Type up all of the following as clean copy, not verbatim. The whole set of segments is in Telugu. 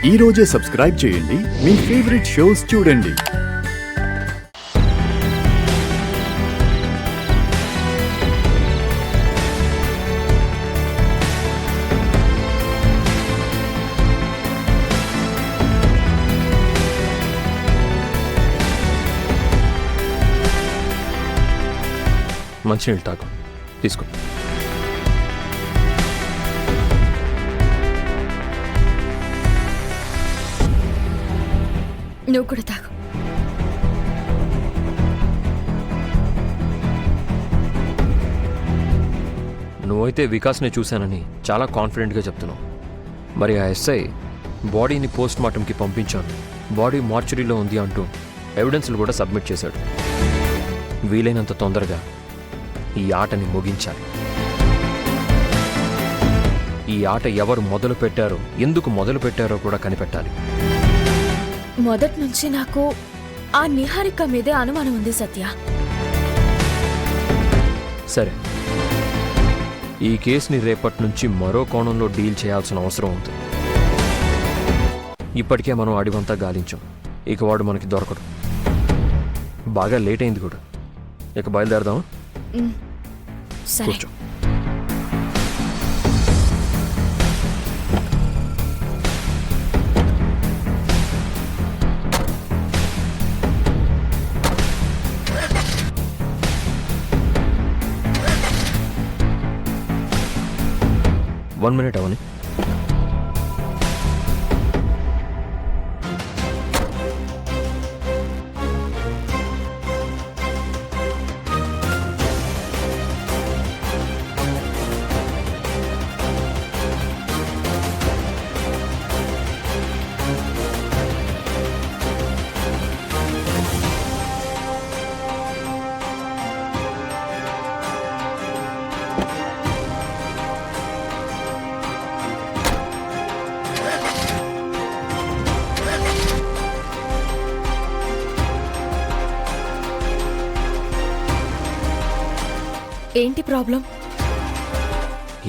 ఈ రోజే సబ్స్క్రైబ్ చేయండి, మీ ఫేవరెట్ షోస్ చూడండి. మంచినీళ్ళు తాగు, తీసుకో. నువ్వు కూడా తాగు. నువ్వైతే వికాస్ని చూశానని చాలా కాన్ఫిడెంట్గా చెప్తున్నావు. మరి ఆ ఎస్ఐ బాడీని పోస్ట్ మార్టంకి పంపించాను, బాడీ మార్చురీలో ఉంది అంటూ ఎవిడెన్స్లు కూడా సబ్మిట్ చేశాడు. వీలైనంత తొందరగా ఈ ఆటని ముగించాలి. ఈ ఆట ఎవరు మొదలు పెట్టారో, ఎందుకు మొదలు పెట్టారో కూడా కనిపెట్టాలి. మొదటి నుంచి నాకు ఆ నిహారిక మీదే అనుమానం ఉంది సత్య. సరే, ఈ కేసుని రేపటి నుంచి మరో కోణంలో డీల్ చేయాల్సిన అవసరం ఉంది. ఇప్పటికే మనం అడివంతా గాలించాం, ఇక వాడు మనకి దొరకడు. బాగా లేట్ అయింది కూడా. ఇక బయలుదేరదామా? సరే. కూర్చో. వన్ మినిట్ అవని. ఏంటి ప్రాబ్లం?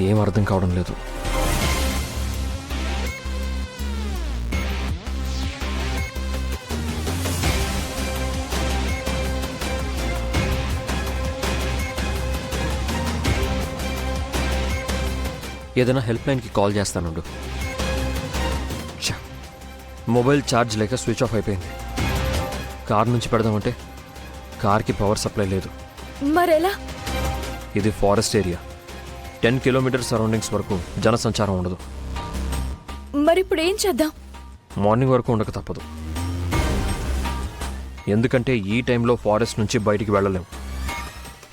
ఏం అర్థం కావడం లేదు. ఏదైనా హెల్ప్ లైన్కి కాల్ చేస్తానుండు. మొబైల్ ఛార్జ్ లేక స్విచ్ ఆఫ్ అయిపోయింది. కార్ నుంచి పెడదామంటే కార్కి పవర్ సప్లై లేదు. మరెలా? ఇది ఫారెస్ట్ ఏరియా. 10 కిలోమీటర్స్ సరౌండింగ్స్ వరకు జనసంచారం ఉండదు. మరిప్పుడు ఏం చేద్దాం? మార్నింగ్ వరకు ఉండక తప్పదు. ఎందుకంటే ఈ టైంలో ఫారెస్ట్ నుంచి బయటికి వెళ్ళలేం.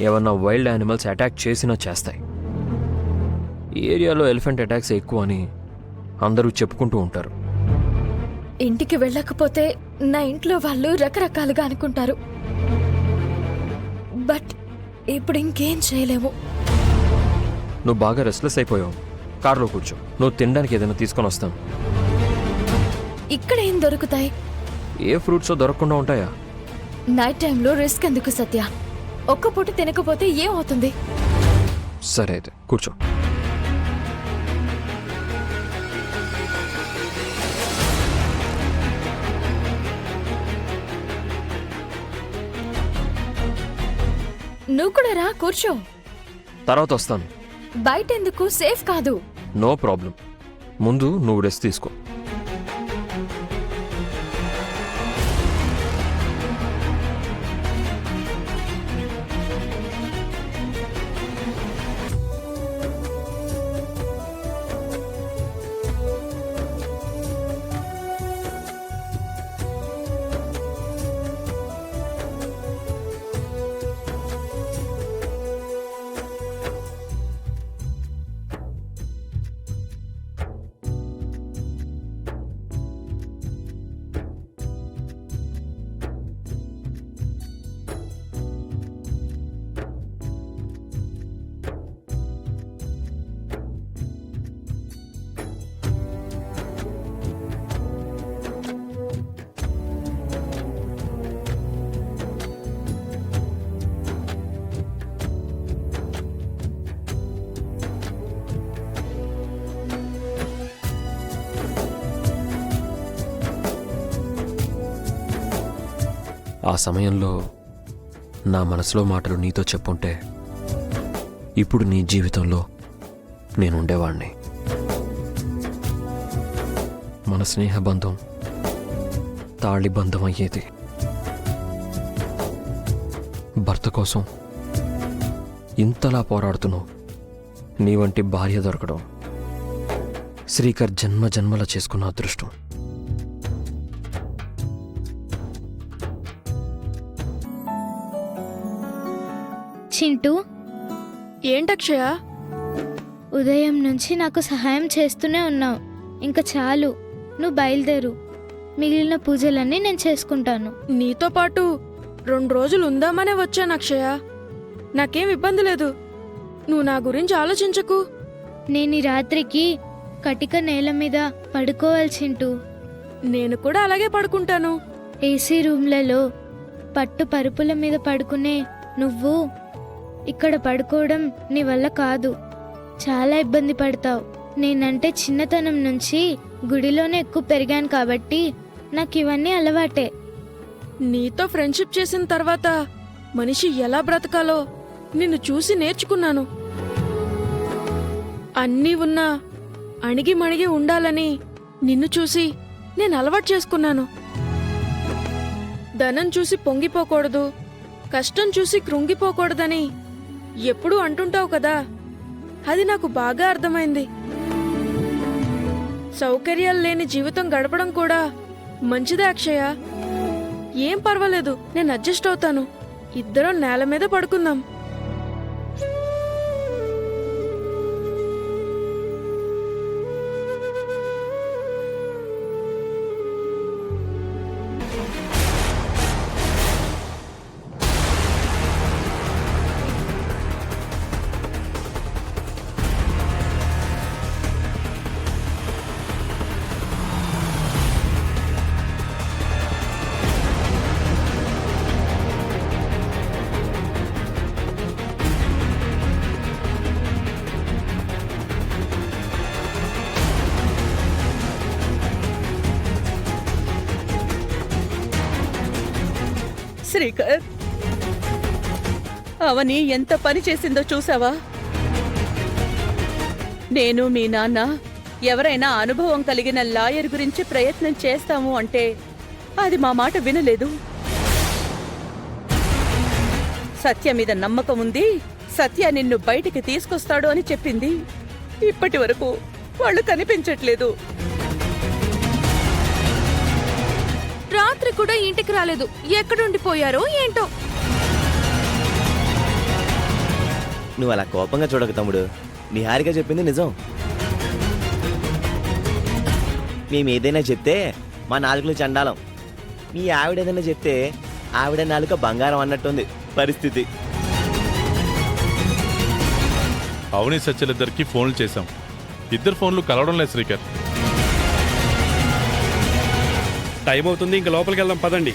ఏమన్నా వైల్డ్ యానిమల్స్ అటాక్ చేసినా చేస్తాయి. ఈ ఏరియాలో ఎలిఫెంట్ అటాక్స్ ఎక్కువ అని అందరూ చెప్పుకుంటూ ఉంటారు. ఇంటికి వెళ్ళకపోతే నా ఇంట్లో వాళ్ళు రకరకాలుగా అనుకుంటారు. బట్ ఇప్పుడు ఇంకేం చేయలేము. నువ్వు బాగా రెస్ట్లెస్ అయిపోయావు. కారులో కూర్చో, నువ్వు తినడానికి ఏదైనా తీసుకొని వస్తాను. ఇక్కడ ఏం దొరుకుతాయి? ఏ ఫ్రూట్సో దొరకకుండా ఉంటాయా? నైట్ టైంలో రిస్క్ ఎందుకు సత్య? ఒక్క పూట తినకపోతే ఏమవుతుంది? సరే అయితే కూర్చో. నువ్వు కూడా రా, కూర్చో. తర్వాత వస్తాను. బయట ఎందుకు? సేఫ్ కాదు. No problem. ముందు నువ్వు రెస్ట్ తీసుకో. ఆ సమయంలో నా మనసులో మాటలు నీతో చెప్పుంటే ఇప్పుడు నీ జీవితంలో నేను ఉండేవాణ్ణి. మన స్నేహబంధం తాళి బంధం అయ్యేది. భర్త కోసం ఇంతలా పోరాడుతున్నావు. నీ వంటి భార్య దొరకడం శ్రీకర్ జన్మ జన్మల చేసుకున్న అదృష్టం. చింటూ, ఏంటక్షయ? ఉదయం నుంచి నాకు సహాయం చేస్తూనే ఉన్నావు. ఇంకా చాలు, నువ్వు బయలుదేరు. మిగిలిన పూజలన్నీ నేను చేసుకుంటాను. నీతో పాటు 2 రోజులు ఉందామనే వచ్చాను అక్షయ. నాకేం ఇబ్బంది లేదు. నువ్వు నా గురించి ఆలోచించకు. నేను ఈ రాత్రికి కటిక నేల మీద పడుకోవాలి చింటూ. నేను కూడా అలాగే పడుకుంటాను. ఏసీ రూమ్లలో పట్టు పరుపుల మీద పడుకునే నువ్వు ఇక్కడ పడుకోవడం నీ వల్ల కాదు. చాలా ఇబ్బంది పడతావు. నేనంటే చిన్నతనం నుంచి గుడిలోనే ఎక్కువ పెరిగాను కాబట్టి నాకు ఇవన్నీ అలవాటే. నీతో ఫ్రెండ్షిప్ చేసిన తర్వాత మనిషి ఎలా బ్రతకాలో నిన్ను చూసి నేర్చుకున్నాను. అన్నీ ఉన్నా అణిగి మణిగి ఉండాలని నిన్ను చూసి నేను అలవాటు చేసుకున్నాను. ధనం చూసి పొంగిపోకూడదు, కష్టం చూసి కృంగిపోకూడదని ఎప్పుడూ అంటుంటావు కదా, అది నాకు బాగా అర్థమైంది. సౌకర్యాలు లేని జీవితం గడపడం కూడా మంచిదే అక్షయ. ఏం పర్వాలేదు, నేను అడ్జస్ట్ అవుతాను. ఇద్దరం నేల మీద పడుకుందాం. శ్రీకర్, అవని ఎంత పని చేసిందో చూసావా? నేను మీ నాన్న ఎవరైనా అనుభవం కలిగిన లాయర్ గురించి ప్రయత్నం చేస్తాము అంటే అది మా మాట వినలేదు. సత్య మీద నమ్మకం ఉంది, సత్య నిన్ను బయటికి తీసుకొస్తాడు అని చెప్పింది. ఇప్పటి వరకు వాళ్ళు కనిపించట్లేదు. రాత్రి కూడా ఇంటికి రాలేదు. ఎక్కడుండిపోయారో ఏంటో. నువ్వు అలా కోపంగా చూడక తమ్ముడు. నిహారిక చెప్పింది నిజం. మేమేదైనా చెప్తే మా నాలుకలు చండాలం. మీ ఆవిడేదైనా చెప్తే ఆవిడ నాలుక బంగారం అన్నట్టుంది పరిస్థితి. అవని సత్యలిద్దరికి ఫోన్లు చేశాం. ఇద్దరు ఫోన్లు కలవడం లేదు శ్రీకర్. టైం అవుతుంది, ఇంకా లోపలికి వెళ్దాం పదండి.